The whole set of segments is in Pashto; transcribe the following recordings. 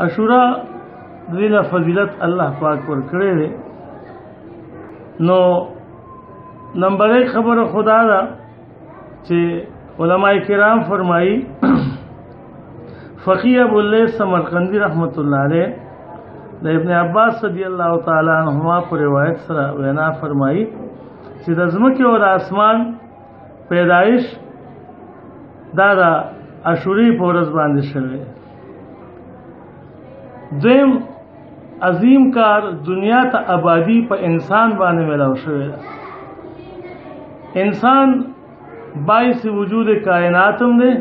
عاشورا دې فضیلت الله پاک ورکړی دی. نو نمبر 1 خبره خدا دا چې علماء کرام فرمایي فقی ابو اللیث سمرقندی رحمت الله علیه د ابن عباس رضی الله تعالی عنهما پر روایت سره وینا فرمایي چې د ځمکې او د اسمان پیدایش دا د عاشورې په ورځ باندې شوی. دویم عظیم کار دنیا ته آبادی په انسان باندې ملاو شوی ده. انسان باعث وجود کائنات هم دی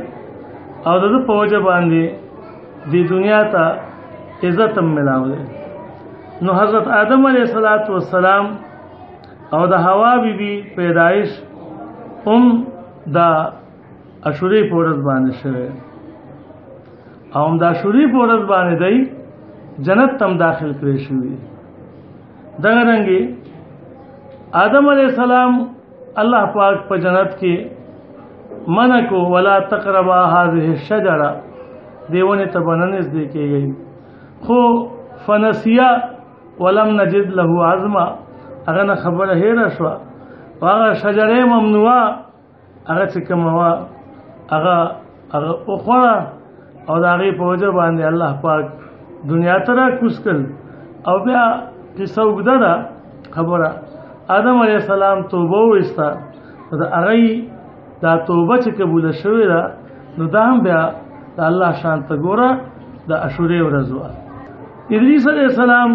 او د په وجه باندې د دنیا ته عزت هم ملاو دی. نو حضرت آدم علیه السلام او د حوا بیبي پیدایش هم د عاشورې په ورځ باندې شوی او د عاشورې په ورځ باندې دی جنت تم داخل کړی شوی. دغه رنګي آدم علیہ السلام الله پاک په جنت کې منع کو ولا تقربا هذه الشجره دیونه ته بننس دی کېږي خو فنسیا ولم نجد له عزما هغه خبره هېره شو هغه شجره ممنوعه هغه چې کوم وا هغه اوخره او د هغې په وجه باندې الله پاک دنیا ته را کوز کړ. او بیا قصه اوږده ده خبره آدم علیه السلام توبه وایسته د هغې دا توبه چې قبوله شوې ده نو دا هم بیا د الله شان ته ګوره د عاشورې ورځ وه. ادریس علیه السلام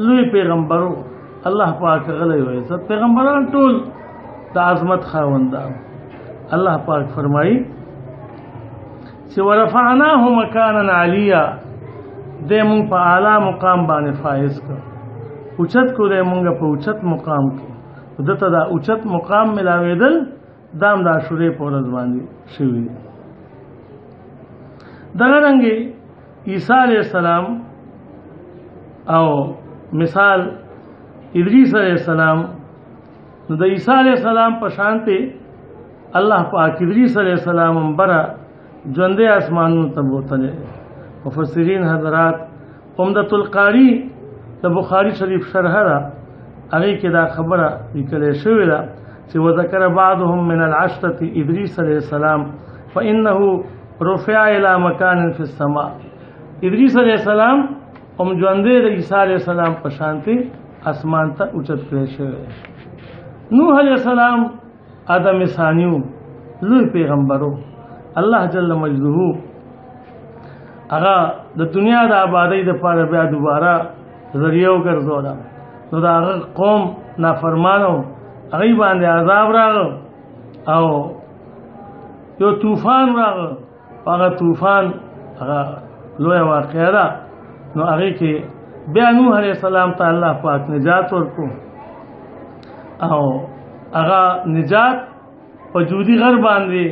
لوی پیغمبر و الله پاک غلی وایسته پیغمبران ټول د عظمت خاوندان. الله پاک فرمایي چې ورفعناه مکانا علیا دې مونږ په اعلی مقام باندې فائز کړ اوچت کو دې مونږ په اوچت مقام کې دته دا اوچت مقام ملاوېدل دام د عاشورې په ورځ باندې شوي. دغه رنګې عیسی علیه السلام او مثال ادریس علیه السلام نو د عیسی علیه السلام په شانته الله پاک ادریس علیه السلام بره ژوندې اسمانونو ته بوتلی. مفسرین حضرات عمدۃ القاری د بخاری شریف شرح را هغې کې دا خبره لیکلې شوې ده چې وذکر بعضهم من العشرة ادریس علیه السلام فانه رفع الى مکان فی السماء. ادریس علیه السلام هم ژوندې د عیسی علیه السلام په شانتې اسمان ته اوچت کړی شوی. نوح علیه السلام آدم ثانیو لوی پیغمبرو الله جل مجده هغه د دنیا د آبادی د پاره بیا دوباره ذریعہ وګرځولا نو دا هغه قوم نافرمانو هغه باندې عذاب راغ او یو طوفان راغ. هغه طوفان هغه لوی واقعه ده. نو هغه کې بیا نوح علیه السلام ته الله پاک نجات ورکو او هغه نجات په جودي غر باندې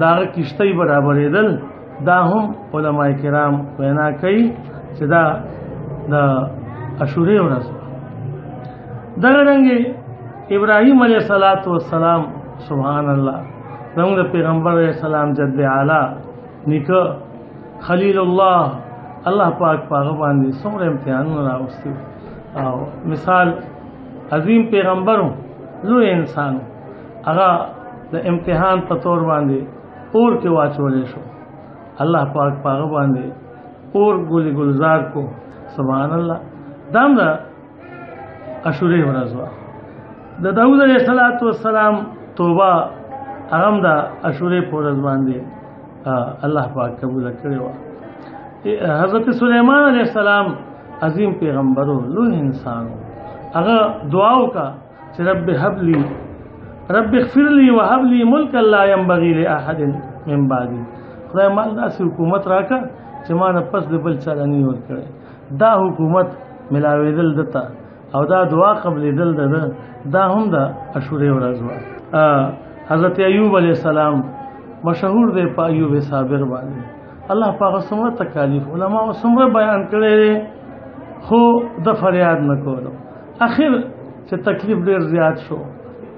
دا کشتۍ برابرېدل. دا هم علماء کرام وینا کوي چې دا د عاشورې ورځ وه. دغه رنګې ابراهیم علیه السلام سبحان الله زموږ د پیغمبر علیه السلام جد اعلی نیکه خلیل الله الله پاک په هغه باندې څومره امتحانونه راوستي او مثال عظیم پیغمبرو لوی انسان هغه د امتحان په طور باندې اور کې واچولی شو. الله پاک پاغه باندې اور ګل گلزار کو سبحان الله. دام دا عاشورې ورځ وه. د داود علیه السلام توبه هغه هم د عاشورې په ورځ باندې الله پاک قبوله کړې وه. حضرت سلیمان علیه السلام عظیم پیغمبرو لوی انسانو هغه دعا وکړه چې رب هب لی رب اغفر لی وهب لی ملکا لا ينبغي لاحد من بعدی. خدای مال داسې حکومت راکړه چې ما نه پس د بل چا نه ورکړی. دا حکومت ملاوېدل دته او دا دعا قبلېدل ده دا هم د عاشورې ورځ وه. حضرت ایوب علیه السلام مشهور دی په ایوب صابر باندې. الله پاک څومره تکالیف علما څومره بیان کړی خو د فریاد نه کولو. اخر چې تکلیف ډېر زیات شو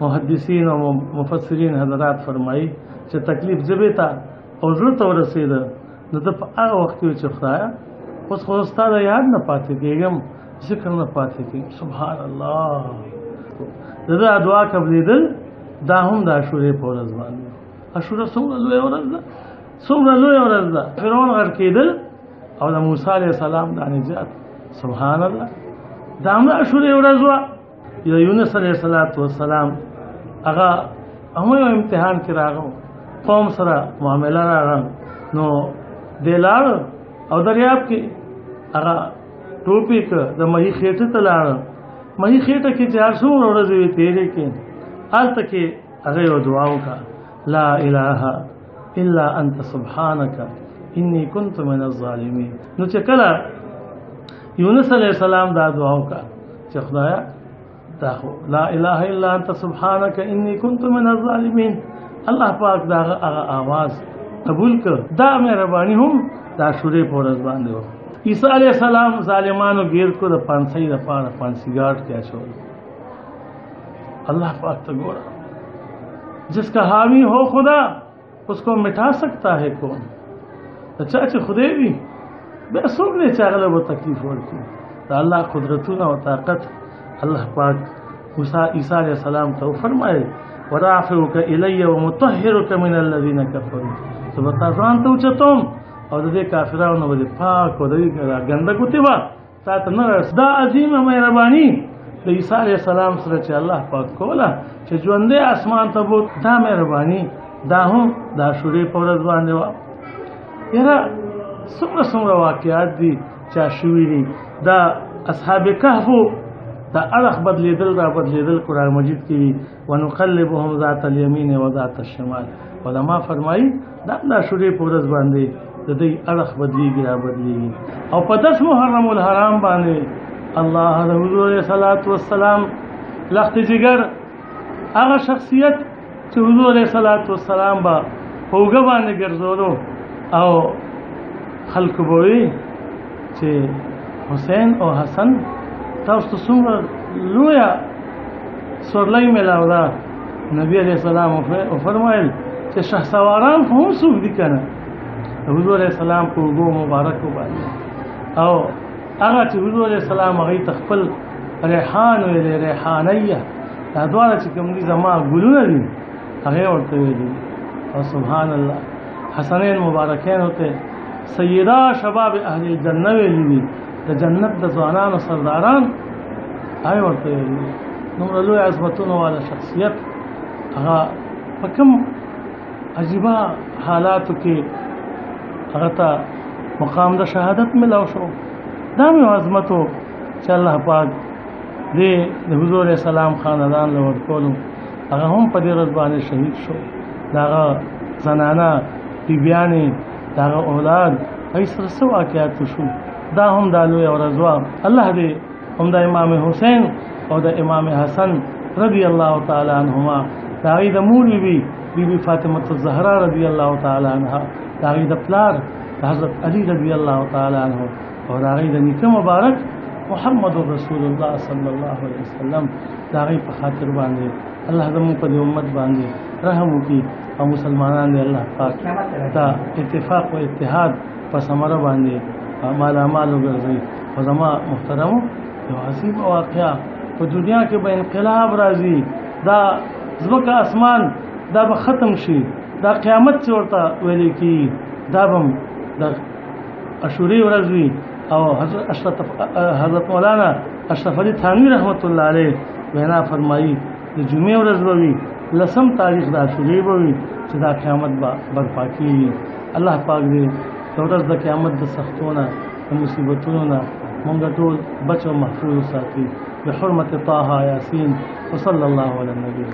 محدثین او مفسرین حضرات فرمایي چې تکلیف ژبې ته او زړه ته ورسېده نو د په هغه وخت کې چې خدایه اوس خو ستا د یاد نه پاتې کېږم، ذکر نه پاتې کېږم. سبحان الله. د ده دعا قبلېدل دا هم د عاشورې په ورځ باندې. عاشوره څومره لویه ورځ ده، څومره لویه ورځ ده. فرعون غرق کېدل او د موسی علیه السلام دا نجات. سبحان الله. دا هم د عاشورې ورځ وه. د یونس علیه السلام هغه هم یو امتحان کې راغو، قوم سره معامله راغله، نو دی لاړ او دریاب کې هغه ټوپې که د مهي خېټې ته لاړ. مهي خېټه کې چې هر څومره ورځې وې تېرې کې، هلته کې هغه یو دعا وکړه، لا اله الا انت سبحانك انی کنت من الظالمین. نو چې کله یونس علیه السلام دا دعا وکړه چې خدایا دا خو لا اله الا انت سبحانك انی کنت من الظالمین، الله پاک دا هغه آواز قبول کړ. دا مهرباني هم د عاشورې په ورځ باندې وه. عیسی علیہ السلام ظالمانو گیر کو د پانسی د پاره پانسی گاٹ کے اچول. اللہ پاک تو گورا، جس کا حامی ہو خدا اس کو مٹا سکتا ہے کون. اچھا خدے بھی بے سوک نے چاہلے وہ تکلیف ورکی تو اللہ قدرتونه و طاقت. اللہ پاک عیسی علیہ السلام تو فرمائے ورافعک الی ومطهرک من الذین کفروا، تو بتا ځان ته اوچتوم او د دې کافرانو باندې پاک او د دې ګنده کوتي وا تا ته نه رس. دا عظیمه مهرباني د عیسی علیه السلام سره چې الله پاک کوله چې ژوندې اسمان ته بوت. دا مهرباني دا هم د عاشورې په ورځ باندې وه. یاره څومره واقعات دي چې شوي دي. دا اصحاب کهفو دا اړخ بدلېدل را بدلېدل قرآن مجید کې وي، ونقلبهم ذات الیمین و ذات الشمال. علما فرمایي دا د عاشورې په ورځ باندې د دې اړخ بدلیږي را بدلیږي. او په 10 محرم الحرام باندې الله د حضور علیه الصلاۃ والسلام لخت جگر هغه شخصیت چې حضور علیه الصلاۃ والسلام با هوګه باندې ګرځولو او خلق بوي چې حسین او حسن تاسو څومره لویا سورلۍ ملاو ده. نبی علیه السلام فرمایل چې شهسواران هم څوک دي کنه حضور علیہ السلام کو گو مبارک باندې، او هغه چې حضور علیہ السلام هغه تخپل ریحان ویلې ریحانیه دا دواړه چې کوم دي زما ګلونه دي هغه ورته ویلي. او سبحان الله حسنین مبارکین ہوتے سیدہ شباب اهل الجنه ویلي دي، د جنت د ځوانانو سرداران هغه ورته ویلي. نو لوی عظمتونه والا شخصیت هغه په کوم عجیبه حالاتو کې هغه ته مقام د شهادت ملاو شو. دا مې عظمتو چې الله پاک دې د حضور علیه السلام خاندان له ورکولو هغه هم په دې ورځ باندې شهید شو. د هغه زنانه بیبیانې د هغه اولاد هغې سره څه واقعات شو. دا هم دا لویه ورځ وه. الله دې هم د امام حسین او د امام حسن رضی الله تعالی عنهما د هغې د مور بیبي فاطمه الزهرا رضی الله تعالی عنها د هغې د پلار د حضرت علی رضی الله تعالی عنه او د هغې د نیکه مبارک محمد رسول الله صلی الله علیه وسلم د هغې په خاطر باندې الله زموږ په دې امت باندې رحم وکړي او مسلمانان دې الله پاک دا اتفاق او اتحاد په ثمره باندې مالامال وګرځوي. او زما محترمو یو عظیم واقعه په دنیا کې به انقلاب راځي، دا ځمکه اسمان دا به ختم شي، دا قیامت چې ورته ویل کېږي دا به د عاشورې ورځ وي. او حضرت مولانا اشرف علي تھانوي رحمت الله علیه وینا فرمایي د جمعې ورځ به وي، 10 تاریخ د عاشورې به وي چې دا قیامت به برپا کېږي. الله پاک دې د ورځ د قیامت د سختونه د مصیبتونو نه مونږ ټول بچ او محفوظ وساتي بحرمت طه یاسین وصلی الله علی النبی.